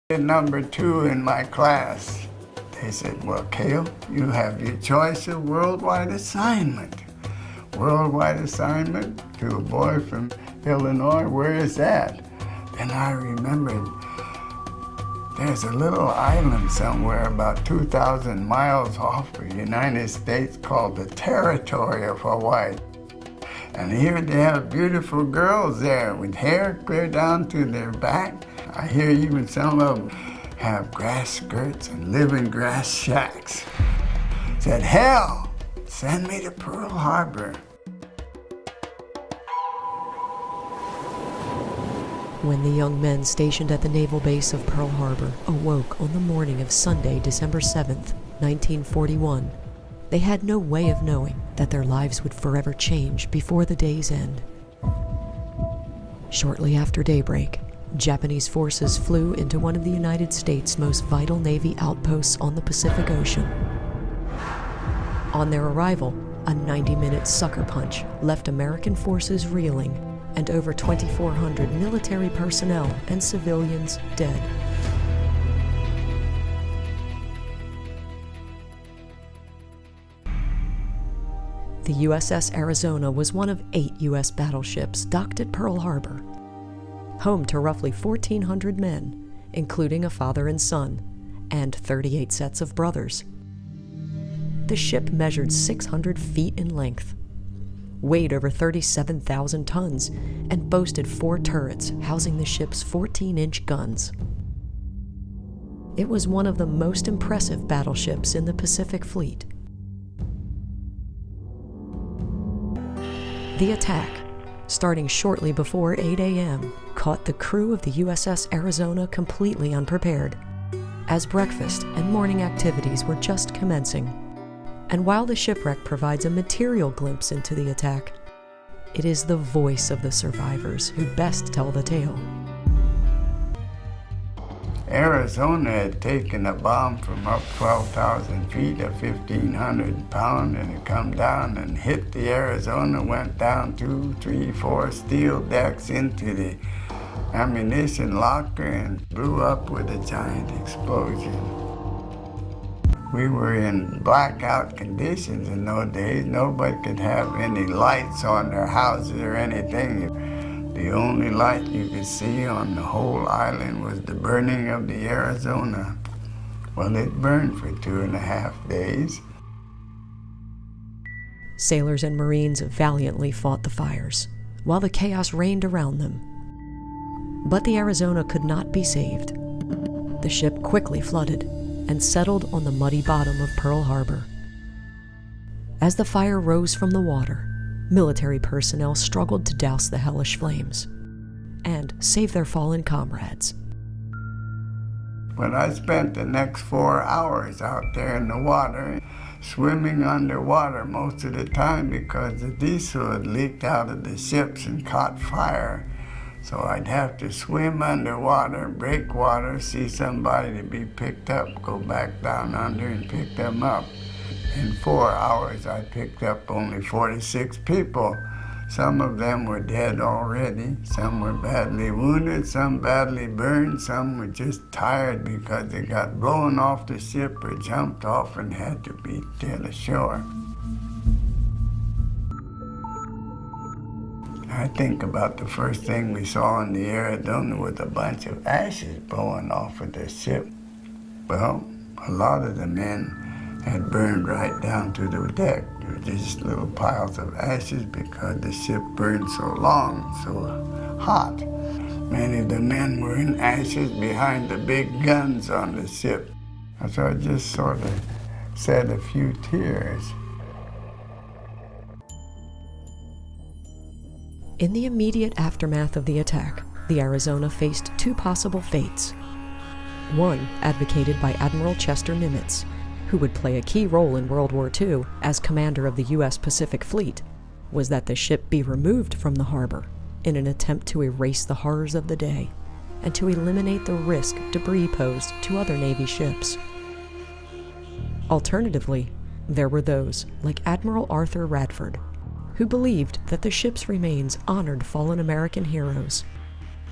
Number 2 in my class. They said, well, Cale, you have your choice of worldwide assignment. Worldwide assignment to a boy from Illinois, where is that? And I remembered there's a little island somewhere about 2,000 miles off the United States called the Territory of Hawaii. And here they have beautiful girls there with hair clear down to their back. I hear even some of them have grass skirts and live in grass shacks. Said, hell, send me to Pearl Harbor. When the young men stationed at the naval base of Pearl Harbor awoke on the morning of Sunday, December 7th, 1941, they had no way of knowing that their lives would forever change before the day's end. Shortly after daybreak, Japanese forces flew into one of the United States' most vital Navy outposts on the Pacific Ocean. On their arrival, a 90-minute sucker punch left American forces reeling and over 2,400 military personnel and civilians dead. The USS Arizona was one of 8 U.S. battleships docked at Pearl Harbor, home to roughly 1,400 men, including a father and son, and 38 sets of brothers. The ship measured 600 feet in length, weighed over 37,000 tons, and boasted 4 turrets housing the ship's 14-inch guns. It was one of the most impressive battleships in the Pacific Fleet. The attack, starting shortly before 8 a.m., caught the crew of the USS Arizona completely unprepared, as breakfast and morning activities were just commencing. And while the shipwreck provides a material glimpse into the attack, it is the voice of the survivors who best tell the tale. Arizona had taken a bomb from up 12,000 feet, a 1,500 pound, and it come down and hit the Arizona, went down 2, 3, 4 steel decks into the ammunition locker and blew up with a giant explosion. We were in blackout conditions in those days. Nobody could have any lights on their houses or anything. The only light you could see on the whole island was the burning of the Arizona. Well, it burned for 2.5 days. Sailors and Marines valiantly fought the fires, while the chaos reigned around them. But the Arizona could not be saved. The ship quickly flooded and settled on the muddy bottom of Pearl Harbor. As the fire rose from the water, military personnel struggled to douse the hellish flames and save their fallen comrades. But I spent the next 4 hours out there in the water, swimming underwater most of the time because the diesel had leaked out of the ships and caught fire. So I'd have to swim underwater, break water, see somebody to be picked up, go back down under and pick them up. In 4 hours, I picked up only 46 people. Some of them were dead already. Some were badly wounded, some badly burned, some were just tired because they got blown off the ship or jumped off and had to be taken ashore. I think about the first thing we saw in the Arizona was a bunch of ashes blowing off of the ship. Well, a lot of the men had burned right down to the deck. There were just little piles of ashes because the ship burned so long, so hot. Many of the men were in ashes behind the big guns on the ship. So I just sort of shed a few tears. In the immediate aftermath of the attack, the Arizona faced 2 possible fates. One, advocated by Admiral Chester Nimitz, who would play a key role in World War II as commander of the U.S. Pacific Fleet, was that the ship be removed from the harbor in an attempt to erase the horrors of the day and to eliminate the risk debris posed to other Navy ships. Alternatively, there were those, like Admiral Arthur Radford, who believed that the ship's remains honored fallen American heroes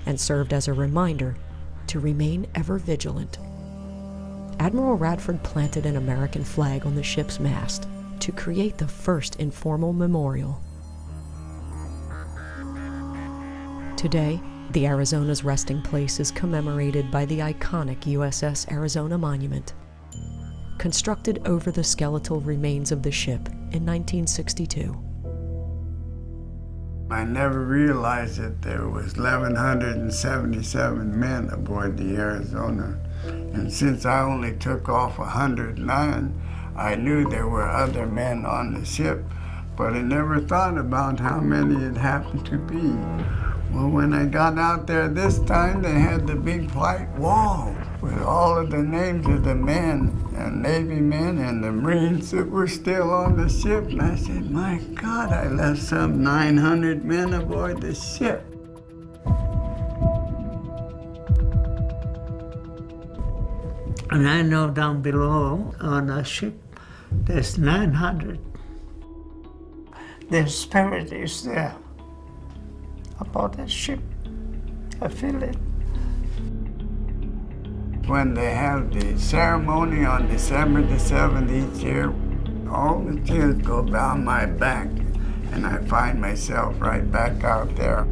and served as a reminder to remain ever vigilant. Admiral Radford planted an American flag on the ship's mast to create the first informal memorial. Today, the Arizona's resting place is commemorated by the iconic USS Arizona Monument, constructed over the skeletal remains of the ship in 1962. I never realized that there was 1,177 men aboard the Arizona. And since I only took off 109, I knew there were other men on the ship, but I never thought about how many it happened to be. Well, when I got out there this time, they had the big white wall with all of the names of the men and Navy men and the Marines that were still on the ship. And I said, my God, I left some 900 men aboard the ship. And I know down below on the ship, there's 900. Their spirit is there about that ship. I feel it. When they have the ceremony on December the 7th each year, all the tears go down my back, and I find myself right back out there.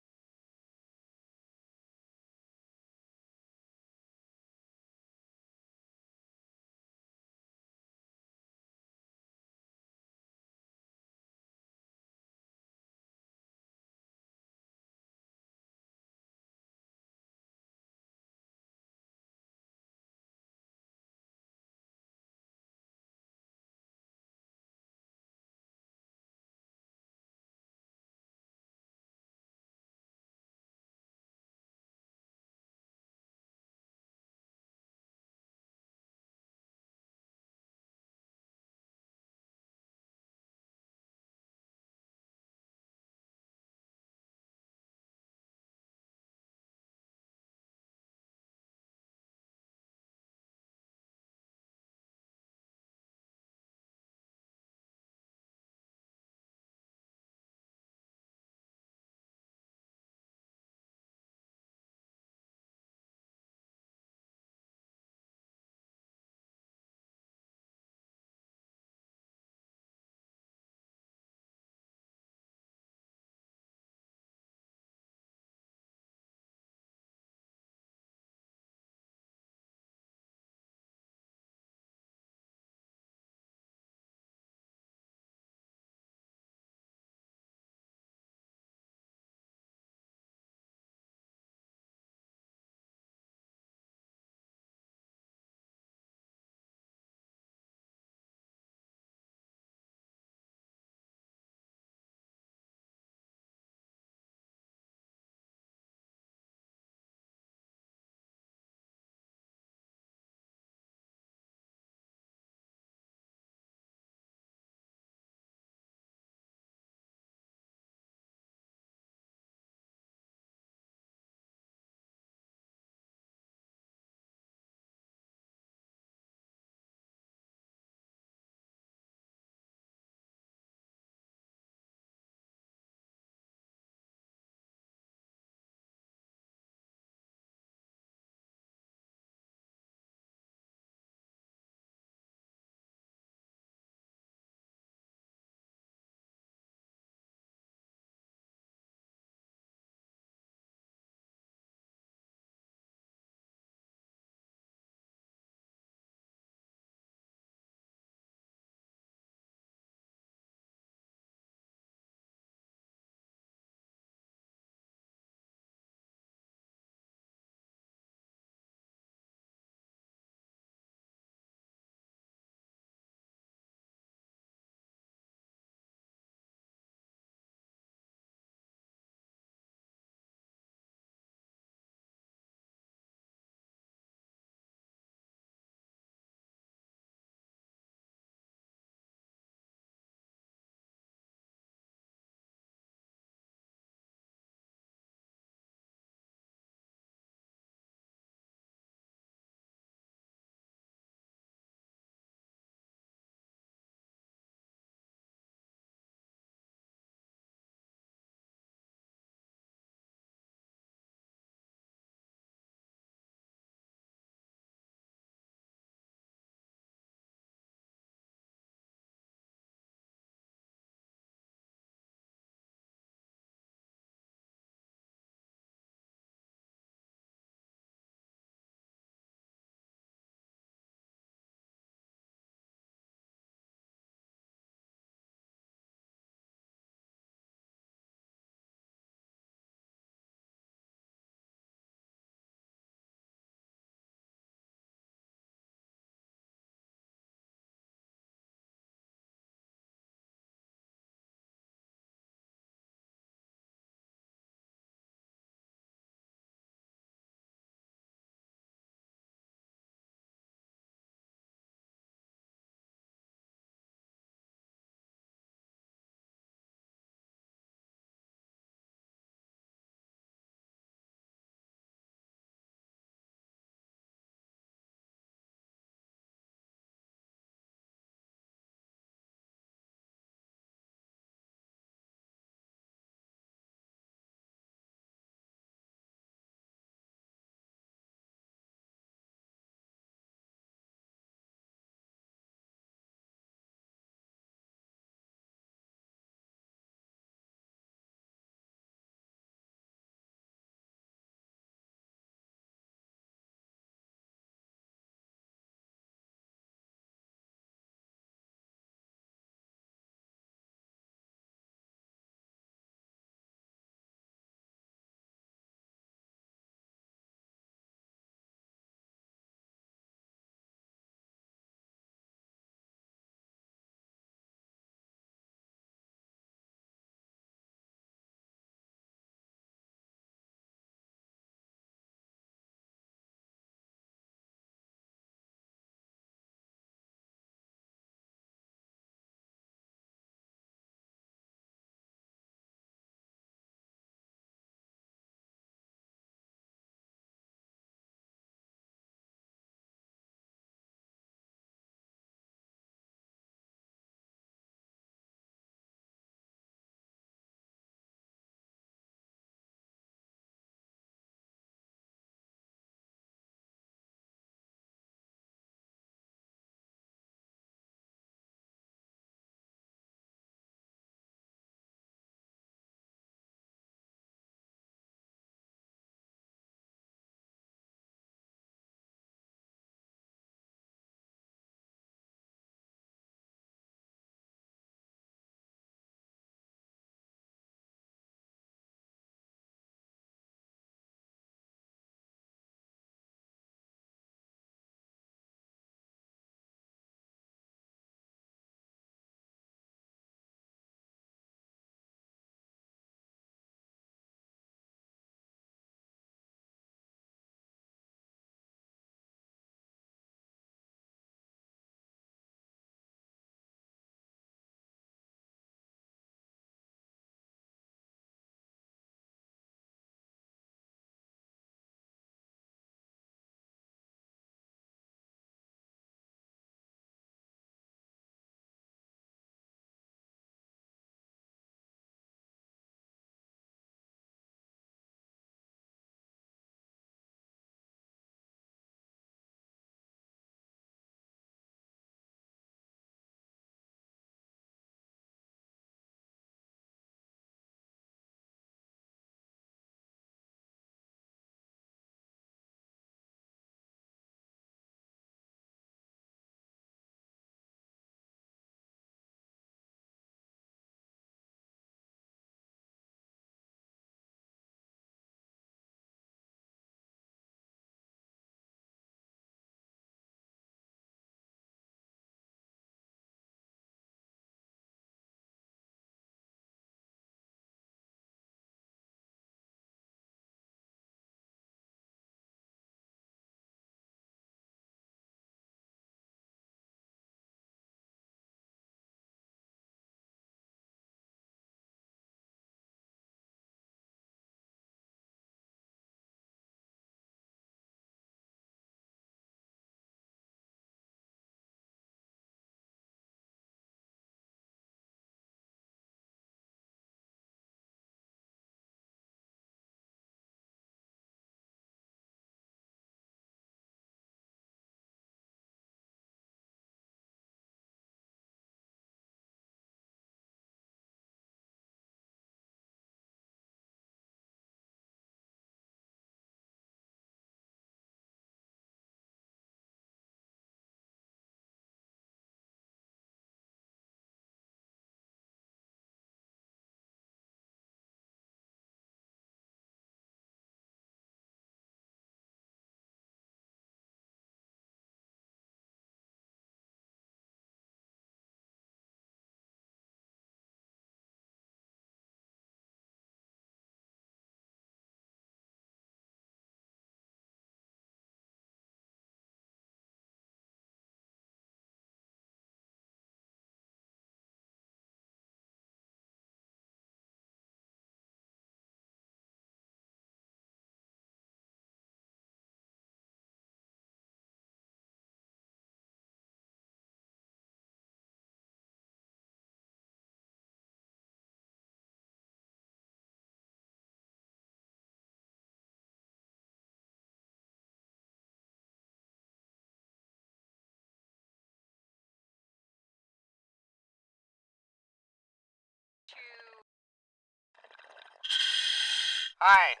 Hi,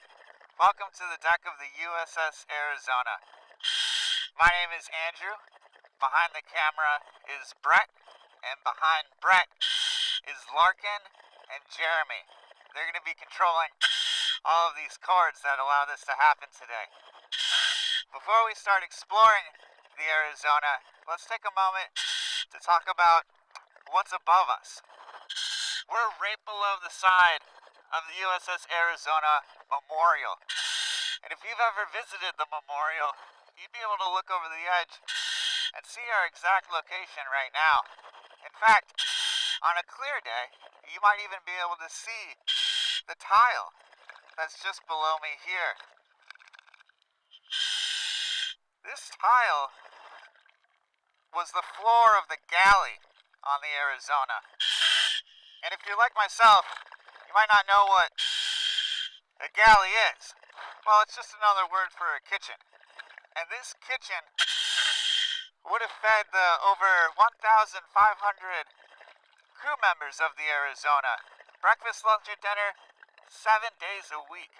welcome to the deck of the USS Arizona. My name is Andrew. Behind the camera is Brett, and behind Brett is Larkin and Jeremy. They're going to be controlling all of these cords that allow this to happen today. Before we start exploring the Arizona, let's take a moment to talk about what's above us. We're right below the side of the USS Arizona Memorial. And if you've ever visited the memorial, you'd be able to look over the edge and see our exact location right now. In fact, on a clear day, you might even be able to see the tile that's just below me here. This tile was the floor of the galley on the Arizona. And if you're like myself, you might not know what a galley is. Well, it's just another word for a kitchen. And this kitchen would have fed the over 1,500 crew members of the Arizona breakfast, lunch, and dinner 7 days a week.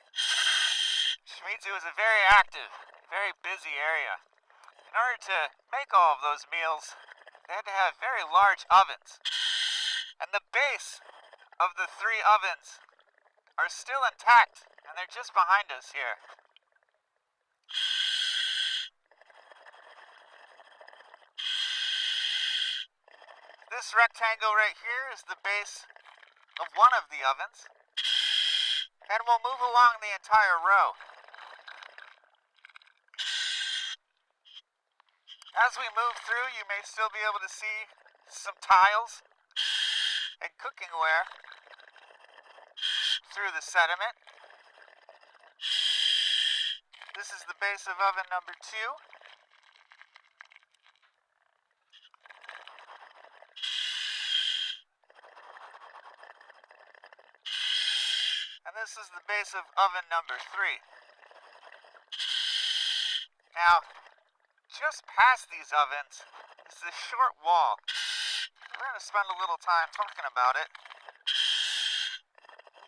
Which means it was a very active, very busy area. In order to make all of those meals, they had to have very large ovens. And the base of the 3 ovens are still intact, and they're just behind us here. This rectangle right here is the base of one of the ovens, and we'll move along the entire row. As we move through, you may still be able to see some tiles and cookingware through the sediment. This is the base of oven number 2. And this is the base of oven number 3. Now, just past these ovens is this short wall. We're going to spend a little time talking about it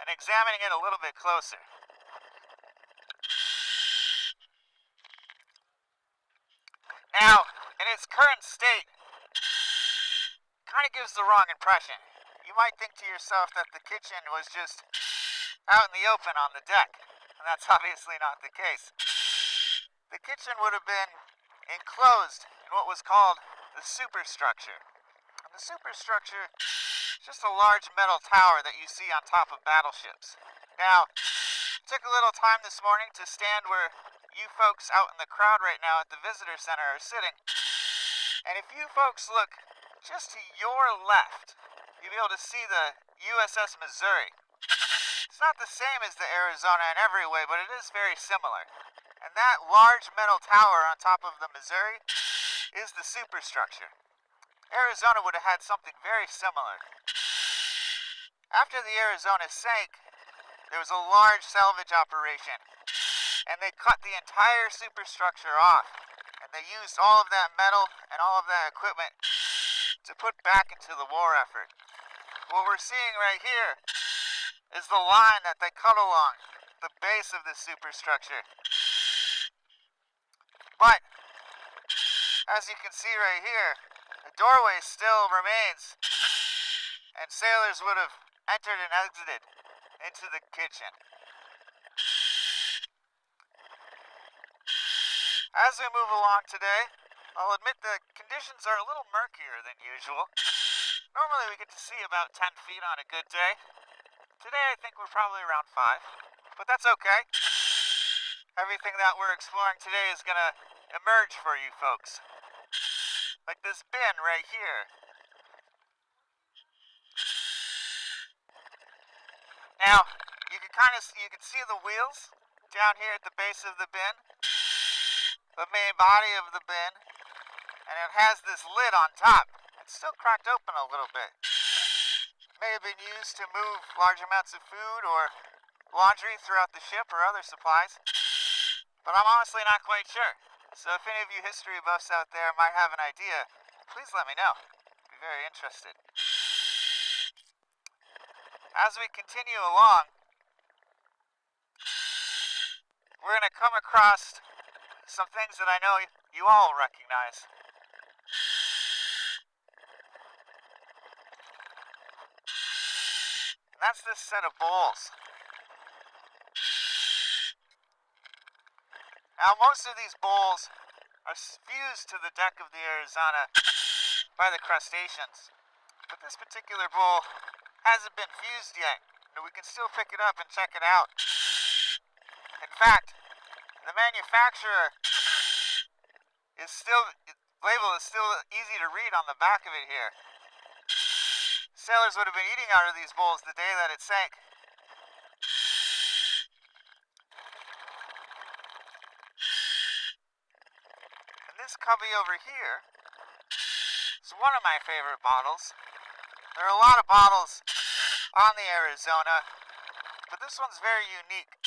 and examining it a little bit closer. Now, in its current state, kind of gives the wrong impression. You might think to yourself that the kitchen was just out in the open on the deck, and that's obviously not the case. The kitchen would have been enclosed in what was called the superstructure. And the superstructure is just a large metal tower that you see on top of battleships. Now, it took a little time this morning to stand where you folks out in the crowd right now at the visitor center are sitting. And if you folks look just to your left, you'll be able to see the USS Missouri. It's not the same as the Arizona in every way, but it is very similar. And that large metal tower on top of the Missouri is the superstructure. Arizona would have had something very similar. After the Arizona sank, there was a large salvage operation, and they cut the entire superstructure off, and they used all of that metal and all of that equipment to put back into the war effort. What we're seeing right here is the line that they cut along the base of the superstructure. But, as you can see right here, the doorway still remains, and sailors would have entered and exited into the kitchen. As we move along today, I'll admit the conditions are a little murkier than usual. Normally we get to see about 10 feet on a good day. Today I think we're probably around 5, but that's okay. Everything that we're exploring today is going to emerge for you folks. Like this bin right here. Now, you can see the wheels down here at the base of the bin, the main body of the bin, and it has this lid on top. It's still cracked open a little bit. It may have been used to move large amounts of food or laundry throughout the ship or other supplies, but I'm honestly not quite sure. So if any of you history buffs out there might have an idea, please let me know. I'd be very interested. As we continue along, we're going to come across some things that I know you all recognize. And that's this set of bowls. Now, most of these bowls are fused to the deck of the Arizona by the crustaceans. But this particular bowl hasn't been fused yet, and we can still pick it up and check it out. In fact, the manufacturer label is still easy to read on the back of it here. Sailors would have been eating out of these bowls the day that it sank. And this cubby over here is one of my favorite bottles. There are a lot of bottles on the Arizona, but this one's very unique.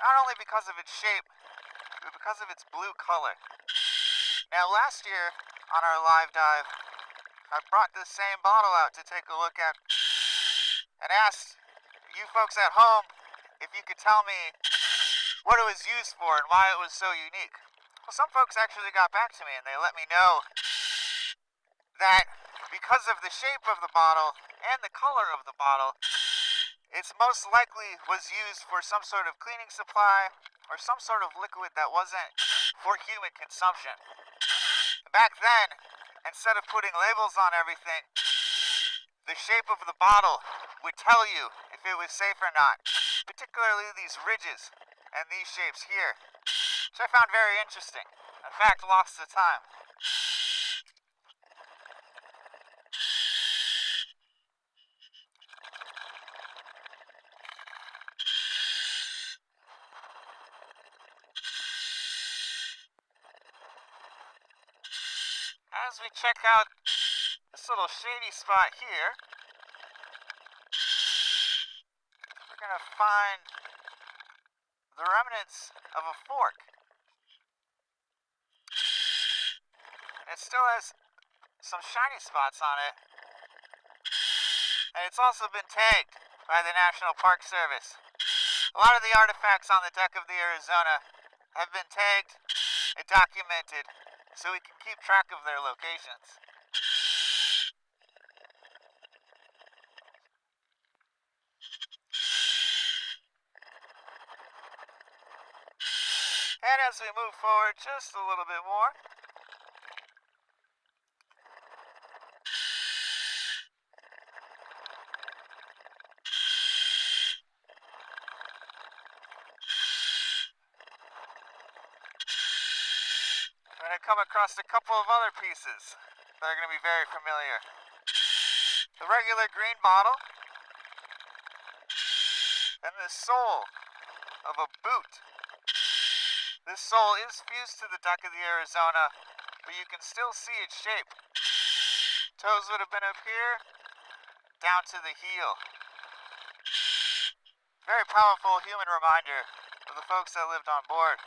Not only because of its shape, but because of its blue color. Now, last year on our live dive, I brought this same bottle out to take a look at and asked you folks at home if you could tell me what it was used for and why it was so unique. Well, some folks actually got back to me and they let me know that because of the shape of the bottle and the color of the bottle, it's most likely was used for some sort of cleaning supply or some sort of liquid that wasn't for human consumption. Back then, instead of putting labels on everything, the shape of the bottle would tell you if it was safe or not, particularly these ridges and these shapes here, which I found very interesting. In fact, lost the time. As we check out this little shady spot here, we're going to find the remnants of a fork. It still has some shiny spots on it, and it's also been tagged by the National Park Service. A lot of the artifacts on the deck of the Arizona have been tagged and documented so we can keep track of their locations. And as we move forward just a little bit more, we're going to come across a couple of other pieces that are going to be very familiar. The regular green bottle and the sole of a boot. This sole is fused to the deck of the Arizona, but you can still see its shape. Toes would have been up here, down to the heel. Very powerful human reminder of the folks that lived on board.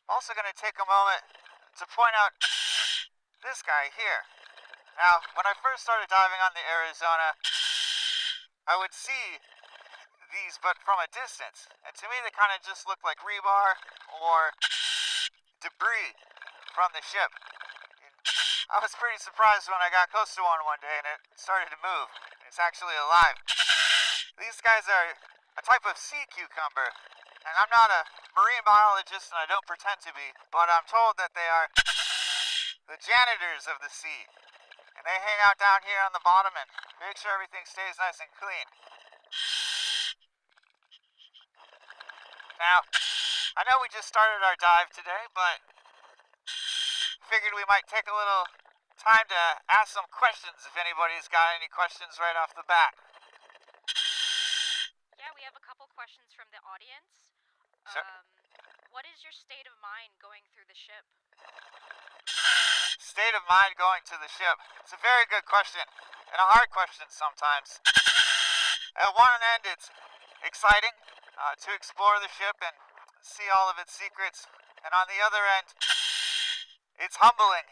I'm also going to take a moment to point out this guy here. Now, when I first started diving on the Arizona, I would see these but from a distance, and to me they kind of just look like rebar or debris from the ship. And I was pretty surprised when I got close to one day and it started to move. It's actually alive. These guys are a type of sea cucumber, and I'm not a marine biologist and I don't pretend to be, but I'm told that they are the janitors of the sea, and they hang out down here on the bottom and make sure everything stays nice and clean. Now, I know we just started our dive today, but figured we might take a little time to ask some questions if anybody's got any questions right off the bat. Yeah, we have a couple questions from the audience. Sure. What is your state of mind going through the ship? State of mind going to the ship. It's a very good question, and a hard question sometimes. At one end, it's exciting to explore the ship and see all of its secrets, and on the other end, it's humbling,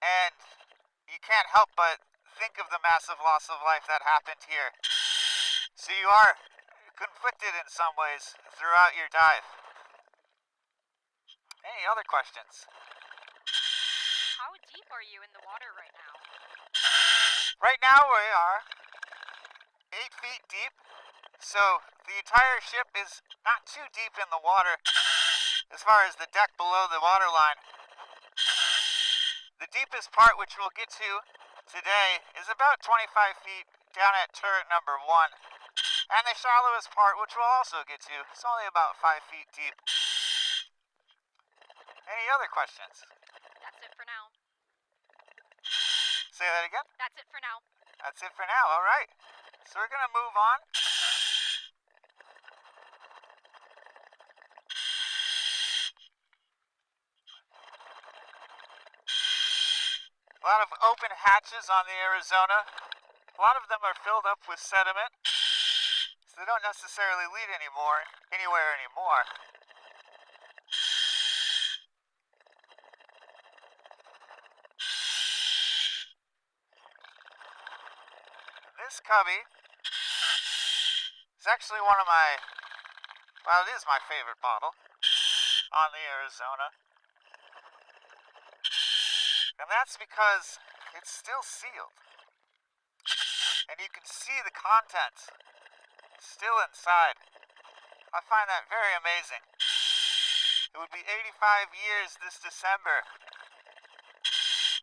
and you can't help but think of the massive loss of life that happened here. So you are conflicted in some ways throughout your dive. Any other questions? How deep are you in the water right now? Right now we are 8 feet deep, so the entire ship is not too deep in the water as far as the deck below the waterline. The deepest part, which we'll get to today, is about 25 feet down at turret number 1. And the shallowest part, which we'll also get to, is only about 5 feet deep. Any other questions? That's it for now. Say that again? That's it for now. That's it for now, all right. So we're going to move on. A lot of open hatches on the Arizona. A lot of them are filled up with sediment, so they don't necessarily lead anywhere anymore. This cubby is actually it is my favorite bottle on the Arizona. And that's because it's still sealed. And you can see the contents still inside. I find that very amazing. It would be 85 years this December,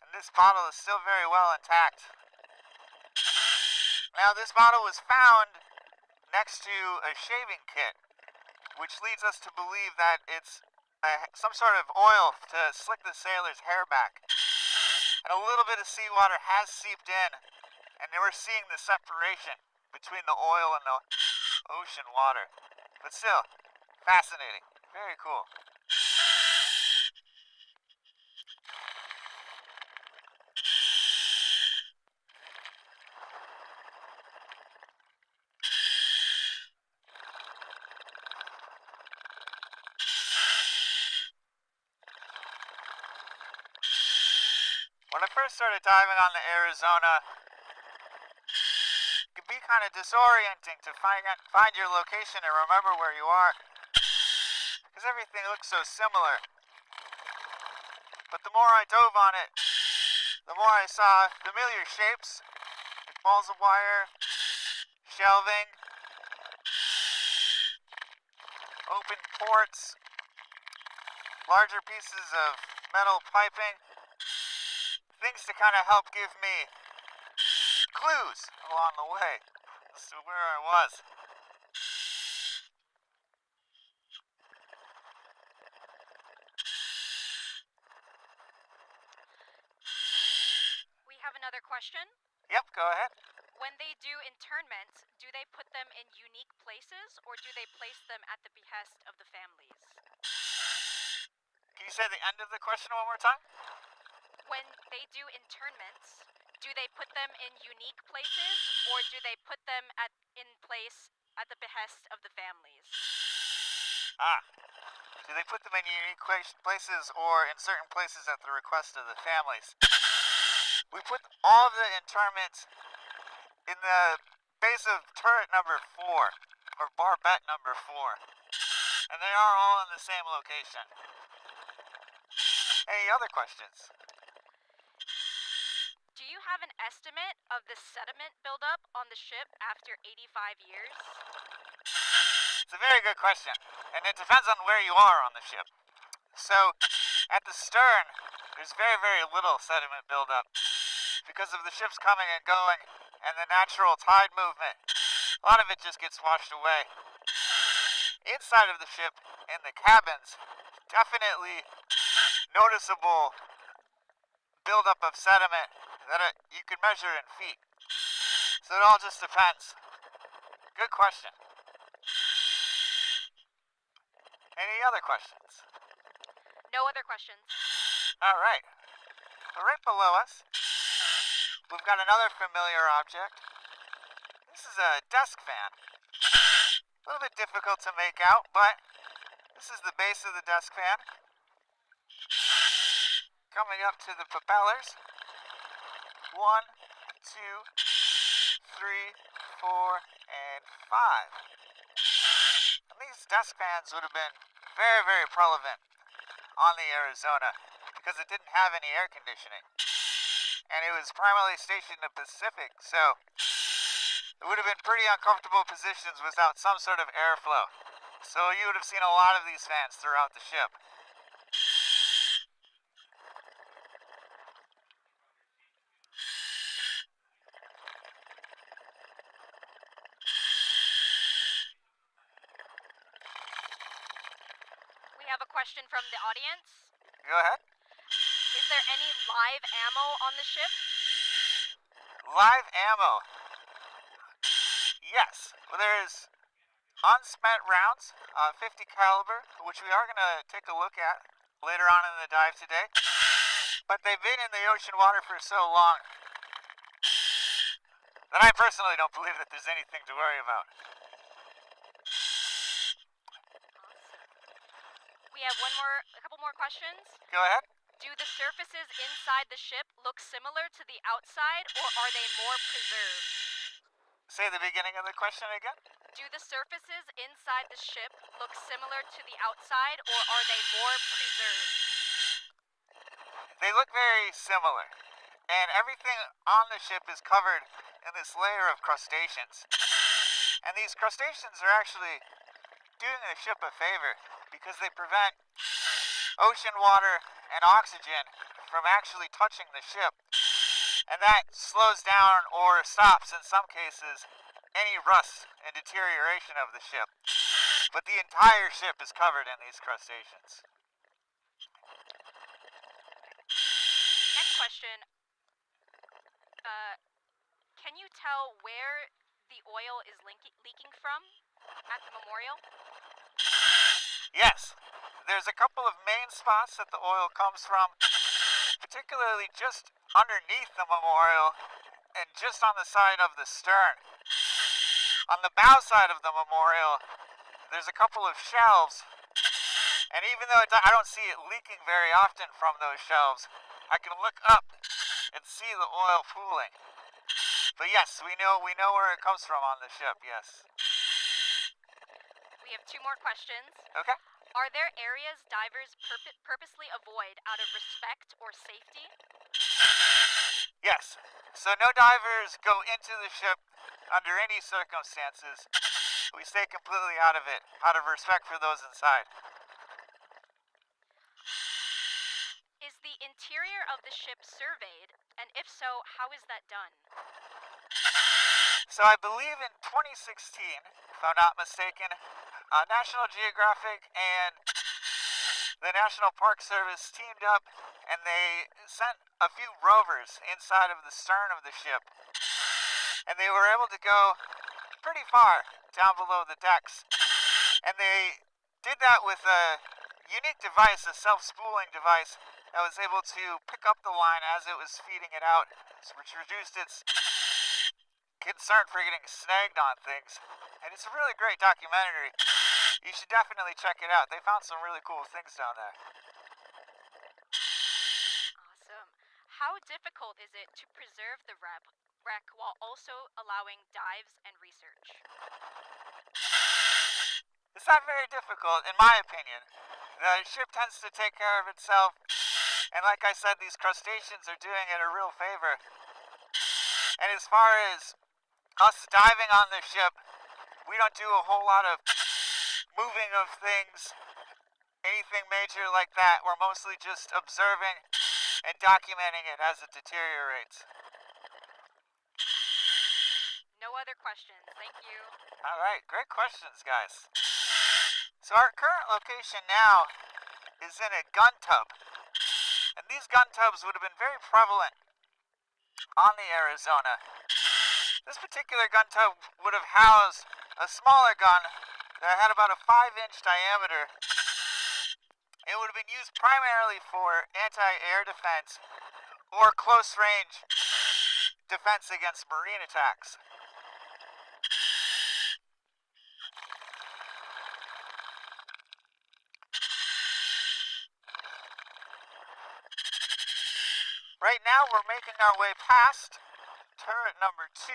and this bottle is still very well intact. Now, this bottle was found next to a shaving kit, which leads us to believe that it's some sort of oil to slick the sailor's hair back. And a little bit of seawater has seeped in, and we're seeing the separation between the oil and the ocean water. But still, fascinating. Very cool. When I first started diving on the Arizona, it could be kind of disorienting to find your location and remember where you are, because everything looks so similar. But the more I dove on it, the more I saw familiar shapes, like balls of wire, shelving, open ports, larger pieces of metal piping, things to kind of help give me clues along the way as to where I was. We have another question. Yep, go ahead. When they do internments, do they put them in unique places or do they place them at the behest of the families? Can you say the end of the question one more time? When they do internments, do they put them in unique places or do they put them in place at the behest of the families? Do they put them in unique places or in certain places at the request of the families? We put all of the internments in the base of turret number 4, or barbette number 4. And they are all in the same location. Any other questions? Do you have an estimate of the sediment buildup on the ship after 85 years? It's a very good question, and it depends on where you are on the ship. So, at the stern, there's very, very little sediment buildup because of the ships coming and going and the natural tide movement. A lot of it just gets washed away. Inside of the ship, in the cabins, definitely noticeable buildup of sediment that you can measure in feet. So it all just depends. Good question. Any other questions? No other questions. All right. So right below us, we've got another familiar object. This is a desk fan. A little bit difficult to make out, but this is the base of the desk fan. Coming up to the propellers. 1, 2, 3, 4, and 5. these desk fans would have been very, very relevant on the Arizona because it didn't have any air conditioning. And it was primarily stationed in the Pacific, so it would have been pretty uncomfortable positions without some sort of airflow. So you would have seen a lot of these fans throughout the ship. We have a question from the audience. Go ahead. Is there any live ammo on the ship? Live ammo. Yes. Well, there's unspent rounds, 50 caliber, which we are going to take a look at later on in the dive today. But they've been in the ocean water for so long that I personally don't believe that there's anything to worry about. We have a couple more questions. Go ahead. Do the surfaces inside the ship look similar to the outside, or are they more preserved? Say the beginning of the question again. Do the surfaces inside the ship look similar to the outside, or are they more preserved? They look very similar. And everything on the ship is covered in this layer of crustaceans. And these crustaceans are actually doing the ship a favor because they prevent ocean water and oxygen from actually touching the ship. And that slows down or stops, in some cases, any rust and deterioration of the ship. But the entire ship is covered in these crustaceans. Next question. Can you tell where the oil is leaking from at the memorial? Yes, there's a couple of main spots that the oil comes from, particularly just underneath the memorial and just on the side of the stern. On the bow side of the memorial, there's a couple of shelves, and even though I don't see it leaking very often from those shelves, I can look up and see the oil pooling. But yes, we know where it comes from on the ship, yes. We have two more questions. Okay. Are there areas divers purposely avoid out of respect or safety? Yes. So no divers go into the ship under any circumstances. We stay completely out of it, out of respect for those inside. Is the interior of the ship surveyed? And if so, how is that done? So I believe in 2016, if I'm not mistaken, National Geographic and the National Park Service teamed up and they sent a few rovers inside of the stern of the ship. And they were able to go pretty far down below the decks. And they did that with a unique device, a self-spooling device, that was able to pick up the line as it was feeding it out, which reduced its concern for getting snagged on things. And it's a really great documentary. You should definitely check it out. They found some really cool things down there. Awesome. How difficult is it to preserve the wreck while also allowing dives and research? It's not very difficult, in my opinion. The ship tends to take care of itself. And like I said, these crustaceans are doing it a real favor. And as far as us diving on the ship, we don't do a whole lot of moving of things, anything major like that. We're mostly just observing and documenting it as it deteriorates. No other questions. Thank you. All right, great questions, guys. So our current location now is in a gun tub. And these gun tubs would have been very prevalent on the Arizona. This particular gun tub would have housed a smaller gun that had about a 5-inch diameter. It would have been used primarily for anti-air defense or close-range defense against marine attacks. Right now we're making our way past turret number 2.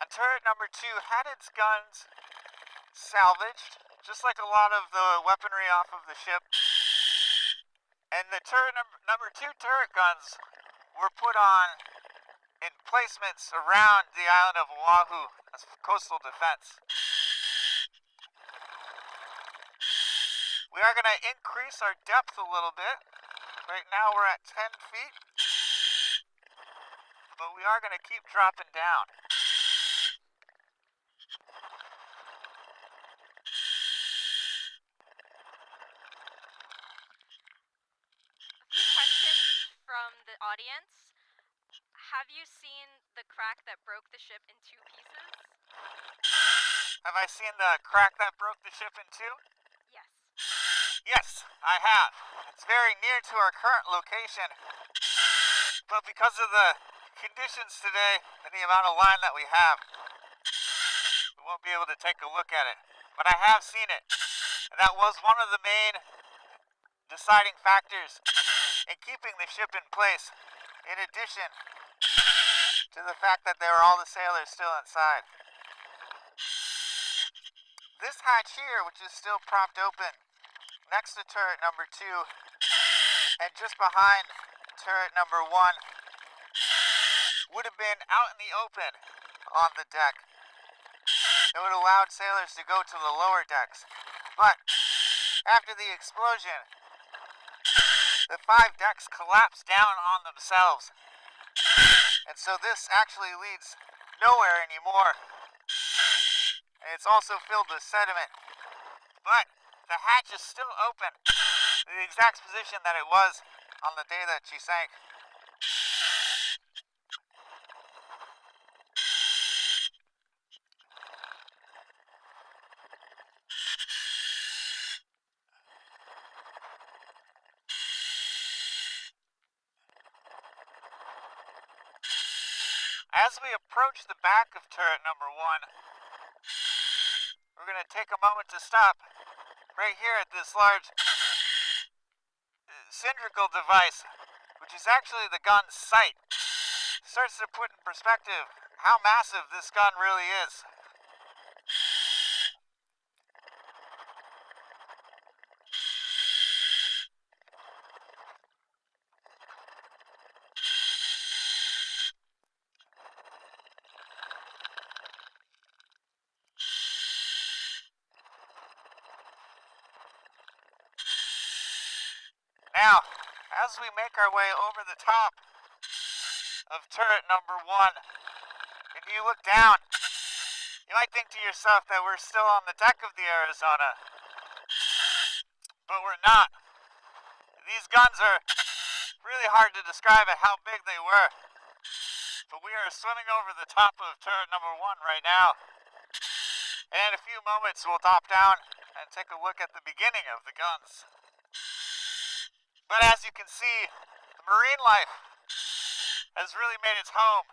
And turret number 2 had its guns salvaged, just like a lot of the weaponry off of the ship. And the turret number 2 turret guns were put on emplacements around the island of Oahu as coastal defense. We are going to increase our depth a little bit. Right now we're at 10 feet, but we are going to keep dropping down. A few questions from the audience. Have you seen the crack that broke the ship in 2 pieces? Have I seen the crack that broke the ship in 2? Yes. Yes, I have. It's very near to our current location, but because of the conditions today and the amount of line that we have, we won't be able to take a look at it. But I have seen it, and that was one of the main deciding factors in keeping the ship in place, in addition to the fact that there are all the sailors still inside. This hatch here, which is still propped open, next to turret number 2, and just behind turret number 1, would have been out in the open on the deck. It would have allowed sailors to go to the lower decks. But after the explosion, the 5 decks collapsed down on themselves. And so this actually leads nowhere anymore. And it's also filled with sediment. But the hatch is still open, in the exact position that it was on the day that she sank. As we approach the back of turret number 1, we're going to take a moment to stop right here at this large cylindrical device, which is actually the gun's sight. Starts to put in perspective how massive this gun really is. Now, as we make our way over the top of turret number 1, and you look down, you might think to yourself that we're still on the deck of the Arizona. But we're not. These guns are really hard to describe at how big they were. But we are swimming over the top of turret number 1 right now. And in a few moments we'll drop down and take a look at the beginning of the guns. But as you can see, the marine life has really made its home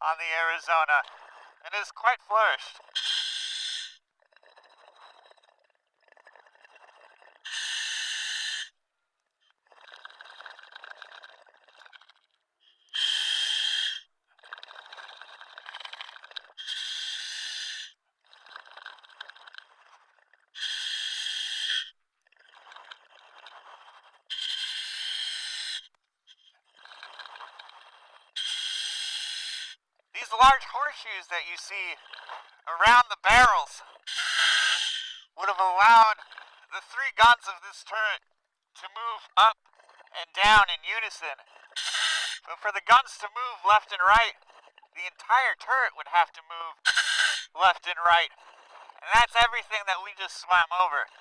on the Arizona and is quite flourished. These large horseshoes that you see around the barrels would have allowed the 3 guns of this turret to move up and down in unison. But for the guns to move left and right, the entire turret would have to move left and right. And that's everything that we just swam over.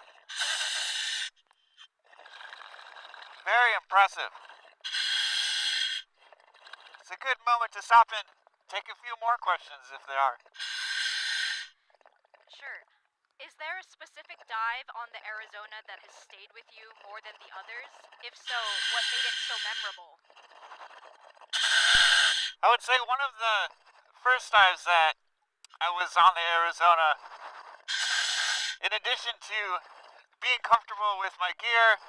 Very impressive. It's a good moment to stop and take a few more questions if there are. Sure. Is there a specific dive on the Arizona that has stayed with you more than the others? If so, what made it so memorable? I would say one of the first dives that I was on the Arizona, in addition to being comfortable with my gear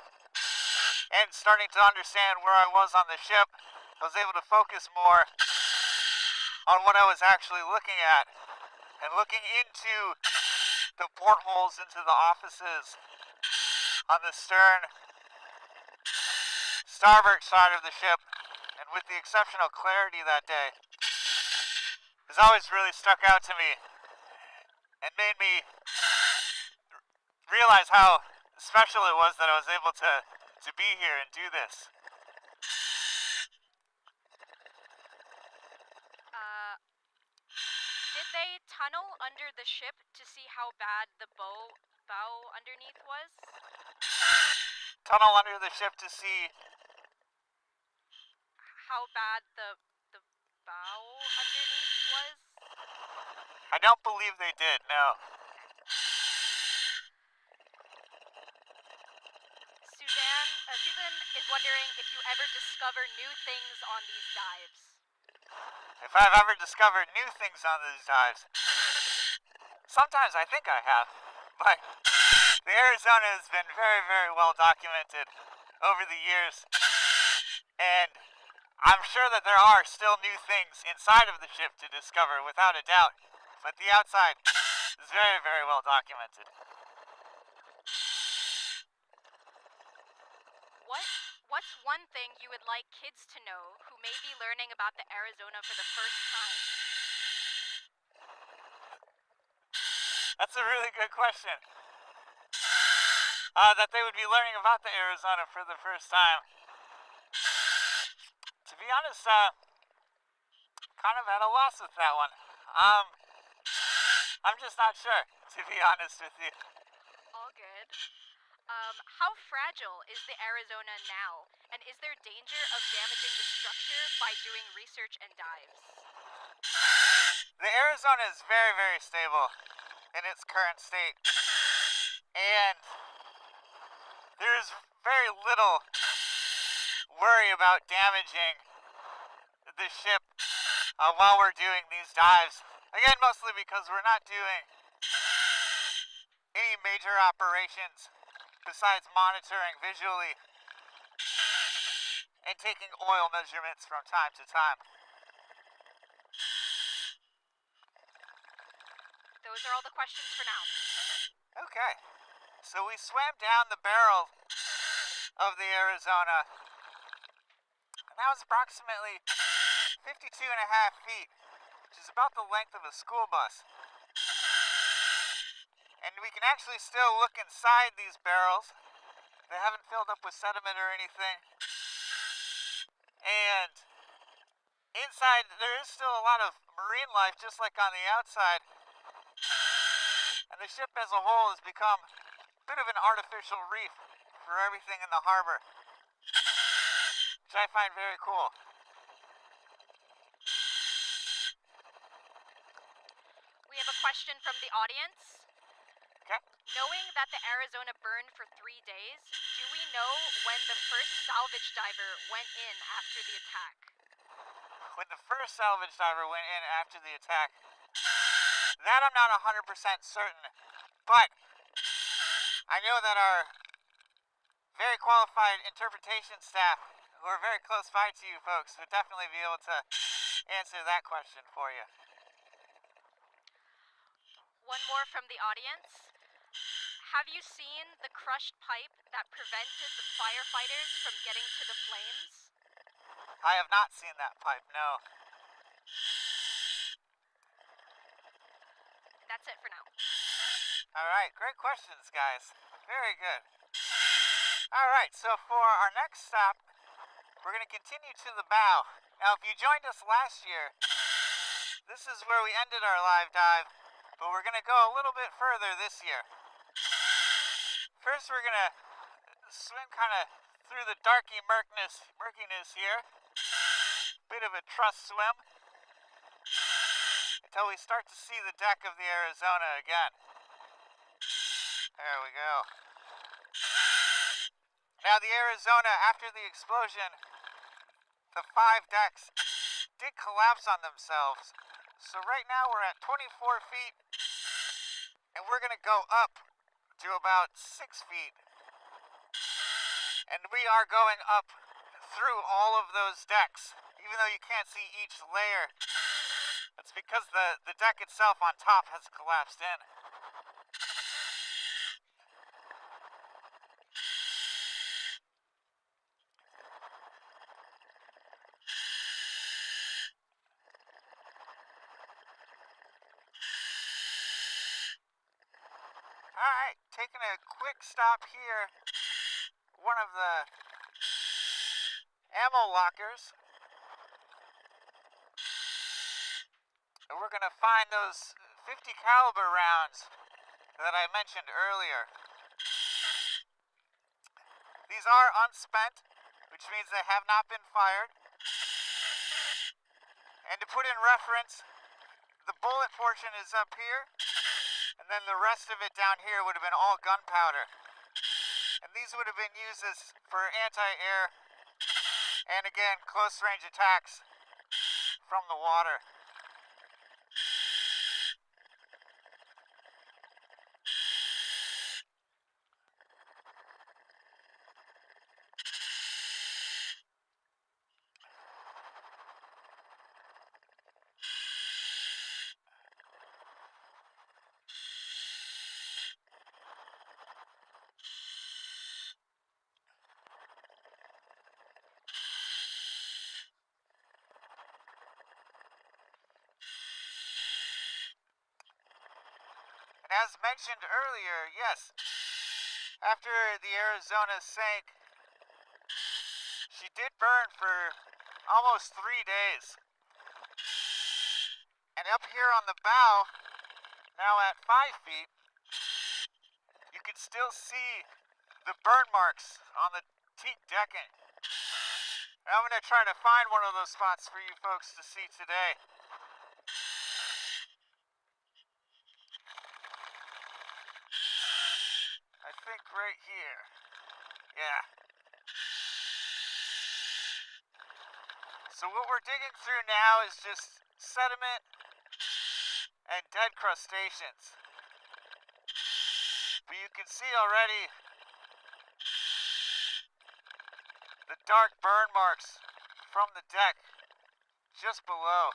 and starting to understand where I was on the ship, I was able to focus more on what I was actually looking at and looking into the portholes into the offices on the stern, starboard side of the ship, and with the exceptional clarity that day, has always really stuck out to me and made me realize how special it was that I was able to be here and do this. Did they tunnel under the ship to see how bad the bow underneath was? Tunnel under the ship to see How bad the bow underneath was? I don't believe they did, no. Susan is wondering if you ever discover new things on these dives. If I've ever discovered new things on these dives. Sometimes I think I have, but the Arizona has been very, very well documented over the years, and I'm sure that there are still new things inside of the ship to discover, without a doubt, but the outside is very, very well documented. What's one thing you would like kids to know who may be learning about the Arizona for the first time? That's a really good question. That they would be learning about the Arizona for the first time. To be honest, kind of at a loss with that one. I'm just not sure, to be honest with you. All good. How fragile is the Arizona now? And is there danger of damaging the structure by doing research and dives? The Arizona is very, very stable in its current state. And there's very little worry about damaging the ship while we're doing these dives. Again, mostly because we're not doing any major operations besides monitoring visually and taking oil measurements from time to time. Those are all the questions for now. Okay, so we swam down the barrel of the Arizona, and that was approximately 52 and a half feet, which is about the length of a school bus. And we can actually still look inside these barrels. They haven't filled up with sediment or anything. And inside, there is still a lot of marine life, just like on the outside. And the ship as a whole has become a bit of an artificial reef for everything in the harbor, which I find very cool. We have a question from the audience. Okay. Knowing that the Arizona burned for 3 days, do we know when the first salvage diver went in after the attack? When the first salvage diver went in after the attack, that I'm not 100% certain, but I know that our very qualified interpretation staff, who are very close by to you folks, would definitely be able to answer that question for you. One more from the audience. Have you seen the crushed pipe that prevented the firefighters from getting to the flames? I have not seen that pipe, no. That's it for now. Alright, great questions, guys. Very good. Alright, so for our next stop, we're going to continue to the bow. Now, if you joined us last year, this is where we ended our live dive, but we're going to go a little bit further this year. First, we're going to swim kind of through the darky murkiness here. Bit of a trust swim until we start to see the deck of the Arizona again. There we go. Now, the Arizona, after the explosion, the 5 decks did collapse on themselves. So right now we're at 24 feet, and we're going to go up to about 6 feet. And we are going up through all of those decks. Even though you can't see each layer, That's because the deck itself on top has collapsed in. Alright, taking a quick stop here. One of the ammo lockers. And we're gonna find those 50 caliber rounds that I mentioned earlier. These are unspent, which means they have not been fired. And to put in reference, the bullet portion is up here, and then the rest of it down here would have been all gunpowder. And these would have been used for anti-air and again close range attacks from the water. And as mentioned earlier, yes, after the Arizona sank, she did burn for almost 3 days. And up here on the bow, now at 5 feet, you can still see the burn marks on the teak decking. And I'm going to try to find one of those spots for you folks to see today. I think right here. Yeah. So what we're digging through now is just sediment and dead crustaceans. But you can see already the dark burn marks from the deck just below.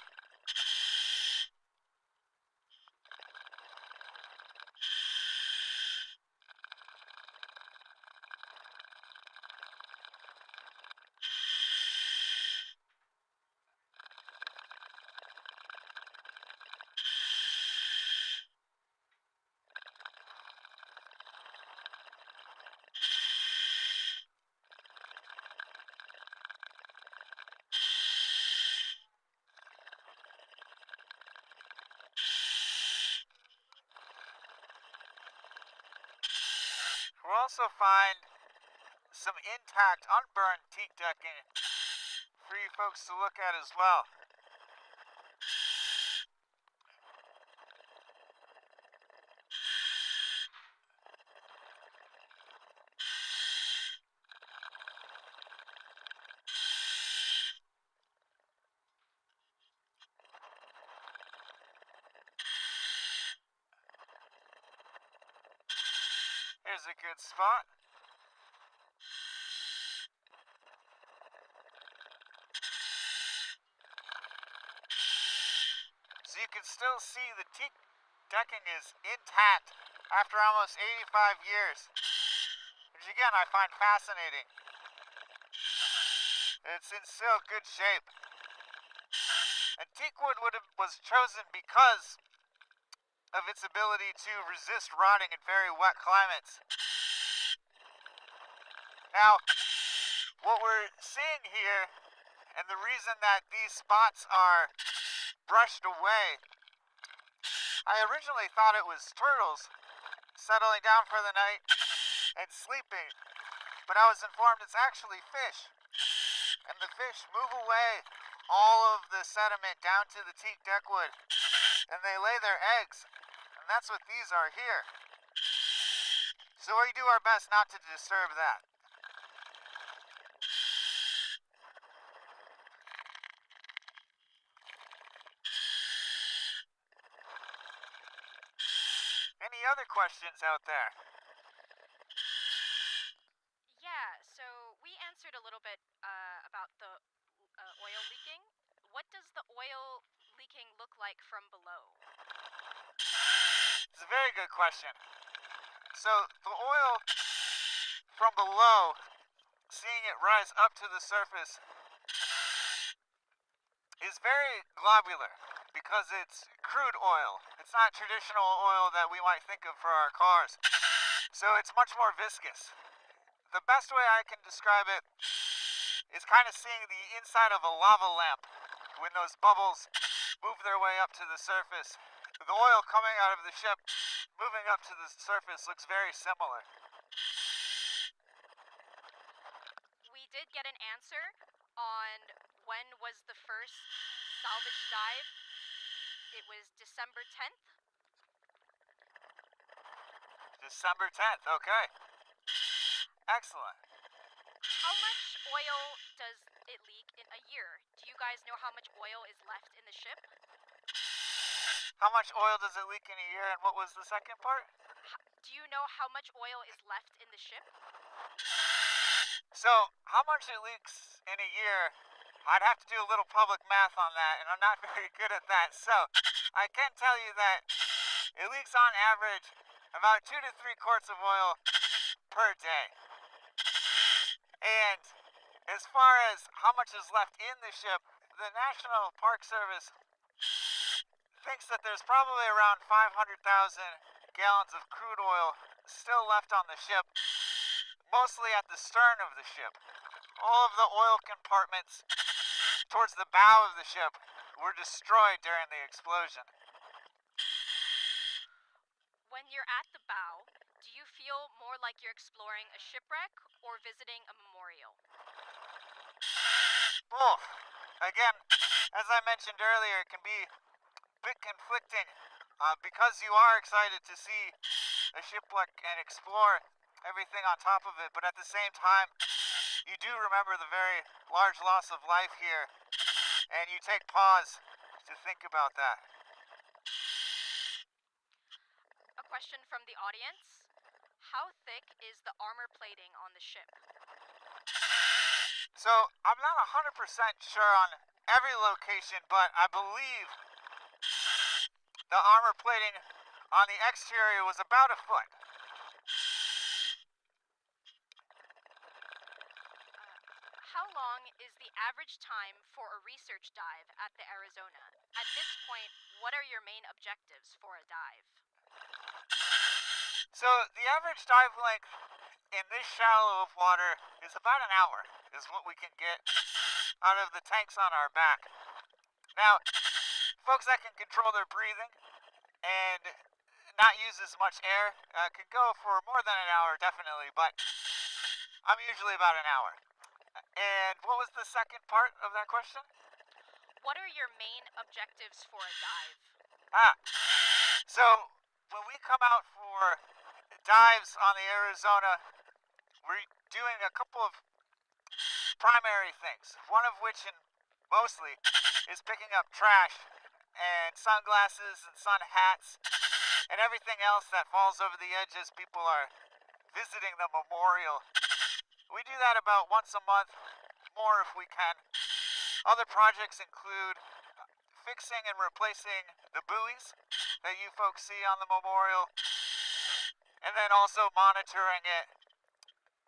We'll also find some intact, unburned teak decking for you folks to look at as well. Here's a good spot. So you can still see the teak decking is intact after almost 85 years. Which again I find fascinating. It's in still good shape. And teak wood was chosen because of its ability to resist rotting in very wet climates. Now, what we're seeing here, and the reason that these spots are brushed away, I originally thought it was turtles settling down for the night and sleeping, but I was informed it's actually fish. And the fish move away all of the sediment down to the teak deckwood, and they lay their eggs. And that's what these are here. So we do our best not to disturb that. Any other questions out there? Yeah, so we answered a little bit about the oil leaking. What does the oil leaking look like from below? It's a very good question. So the oil from below, seeing it rise up to the surface, is very globular because it's crude oil. It's not traditional oil that we might think of for our cars. So it's much more viscous. The best way I can describe it is kind of seeing the inside of a lava lamp when those bubbles move their way up to the surface. The oil coming out of the ship moving up to the surface looks very similar. We did get an answer on when was the first salvage dive. It was December 10th. December 10th, okay. Excellent. How much oil does it leak in a year? Do you guys know how much oil is left in the ship? How much oil does it leak in a year, and what was the second part? Do you know how much oil is left in the ship? So, how much it leaks in a year, I'd have to do a little public math on that, and I'm not very good at that. So, I can tell you that it leaks on average about 2 to 3 quarts of oil per day. And as far as how much is left in the ship, the National Park Service thinks that there's probably around 500,000 gallons of crude oil still left on the ship, mostly at the stern of the ship. All of the oil compartments towards the bow of the ship were destroyed during the explosion. When you're at the bow, do you feel more like you're exploring a shipwreck or visiting a memorial? Both. Again, as I mentioned earlier, it can be a bit conflicting because you are excited to see a shipwreck and explore everything on top of it, but at the same time, you do remember the very large loss of life here, and you take pause to think about that. A question from the audience. How thick is the armor plating on the ship? So, I'm not 100% sure on every location, but I believe the armor plating on the exterior was about a foot. How long is the average time for a research dive at the Arizona? At this point, what are your main objectives for a dive? So, the average dive length in this shallow of water is about an hour, is what we can get out of the tanks on our back. Now, folks that can control their breathing and not use as much air can go for more than an hour, definitely, but I'm usually about an hour. And what was the second part of that question? What are your main objectives for a dive? So when we come out for dives on the Arizona, we're doing a couple of primary things, one of which, and mostly, is picking up trash and sunglasses and sun hats and everything else that falls over the edge as people are visiting the memorial. We do that about once a month, more if we can. Other projects include fixing and replacing the buoys that you folks see on the memorial, and then also monitoring it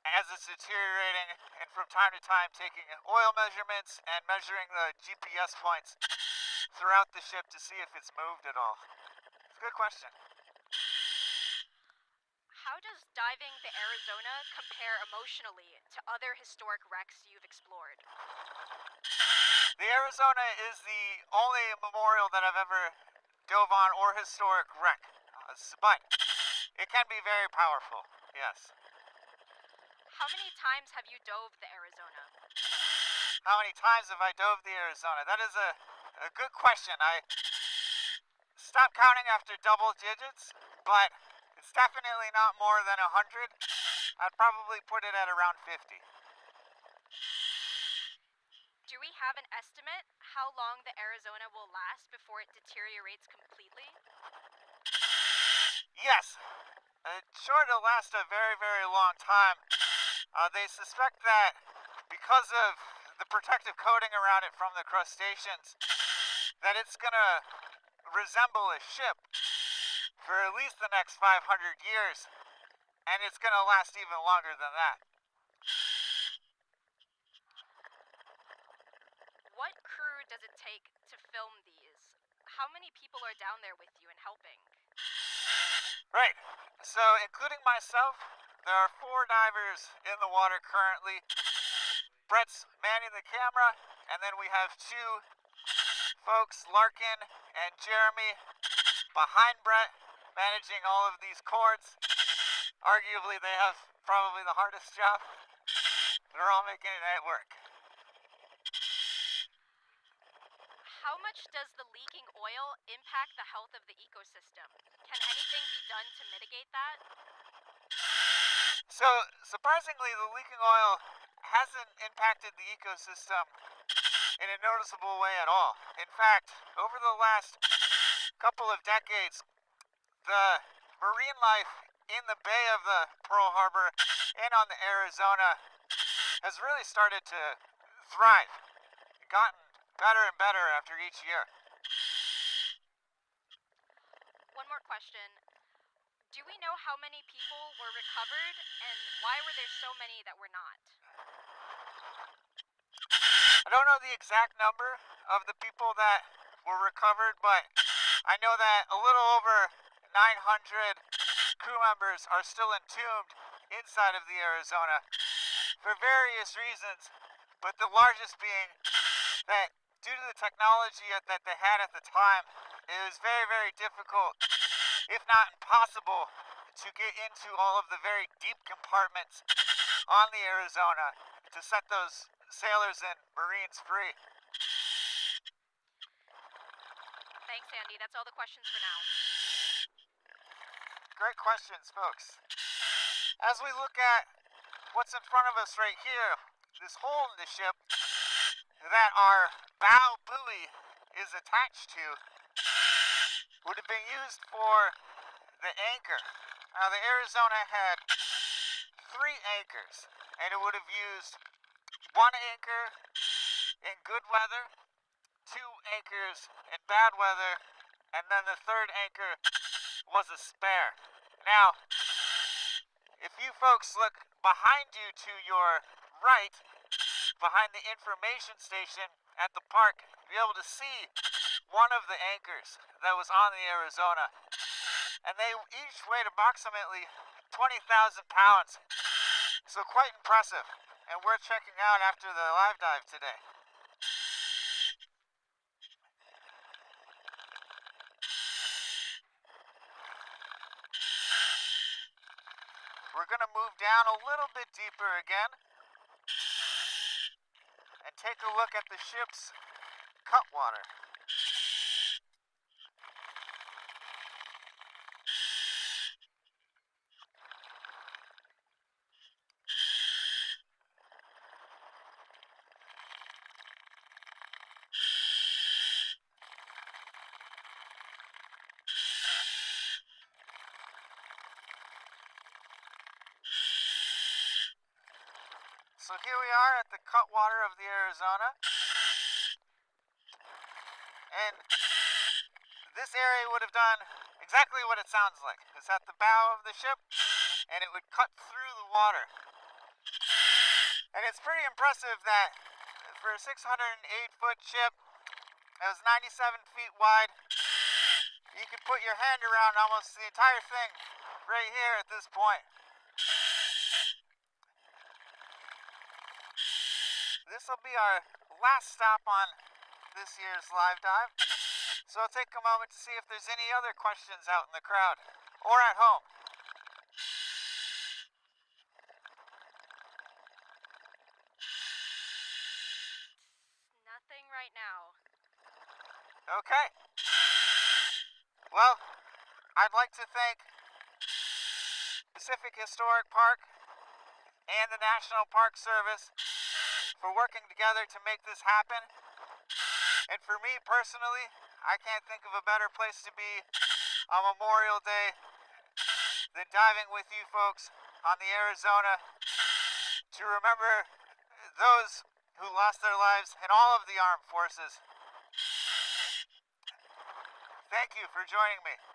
as it's deteriorating, and from time to time taking oil measurements and measuring the GPS points throughout the ship to see if it's moved at all. It's a good question. How does diving the Arizona compare emotionally to other historic wrecks you've explored? The Arizona is the only memorial that I've ever dove on or historic wreck, but it can be very powerful, yes. How many times have you dove the Arizona? How many times have I dove the Arizona? That is a good question. I stopped counting after double digits, but it's definitely not more than 100. I'd probably put it at around 50. Do we have an estimate how long the Arizona will last before it deteriorates completely? Yes. It's sure to last a very, very long time. They suspect that because of the protective coating around it from the crustaceans, that it's gonna resemble a ship for at least the next 500 years, and it's going to last even longer than that. What crew does it take to film these? How many people are down there with you and helping? Right. So, including myself, there are 4 divers in the water currently. Brett's manning the camera, and then we have 2 folks, Larkin and Jeremy, behind Brett, managing all of these cords. Arguably, they have probably the hardest job. They're all making it work. How much does the leaking oil impact the health of the ecosystem? Can anything be done to mitigate that? So, surprisingly, the leaking oil hasn't impacted the ecosystem in a noticeable way at all. In fact, over the last couple of decades, the marine life in the bay of the Pearl Harbor and on the Arizona has really started to thrive, gotten better and better after each year. One more question. Do we know how many people were recovered, and why were there so many that were not? I don't know the exact number of the people that were recovered, but I know that a little over 900 crew members are still entombed inside of the Arizona for various reasons, but the largest being that due to the technology that they had at the time, it was very, very difficult, if not impossible, to get into all of the very deep compartments on the Arizona to set those sailors and Marines free. Thanks, Andy. That's all the questions for now. Great questions, folks. As we look at what's in front of us right here, this hole in the ship that our bow buoy is attached to would have been used for the anchor. Now, the Arizona had 3 anchors, and it would have used 1 anchor in good weather, 2 anchors in bad weather, and then the 3rd anchor was a spare. Now, if you folks look behind you to your right, behind the information station at the park, you'll be able to see one of the anchors that was on the Arizona. And they each weighed approximately 20,000 pounds. So quite impressive, and worth checking out after the live dive today. We're going to move down a little bit deeper again and take a look at the ship's cutwater. So here we are at the cutwater of the Arizona. And this area would have done exactly what it sounds like. It's at the bow of the ship, and it would cut through the water. And it's pretty impressive that for a 608-foot ship that was 97 feet wide, you can put your hand around almost the entire thing right here at this point. This will be our last stop on this year's live dive. So I'll take a moment to see if there's any other questions out in the crowd or at home. Nothing right now. Okay. Well, I'd like to thank Pacific Historic Park and the National Park Service for working together to make this happen. And for me personally, I can't think of a better place to be on Memorial Day than diving with you folks on the Arizona to remember those who lost their lives in all of the armed forces. Thank you for joining me.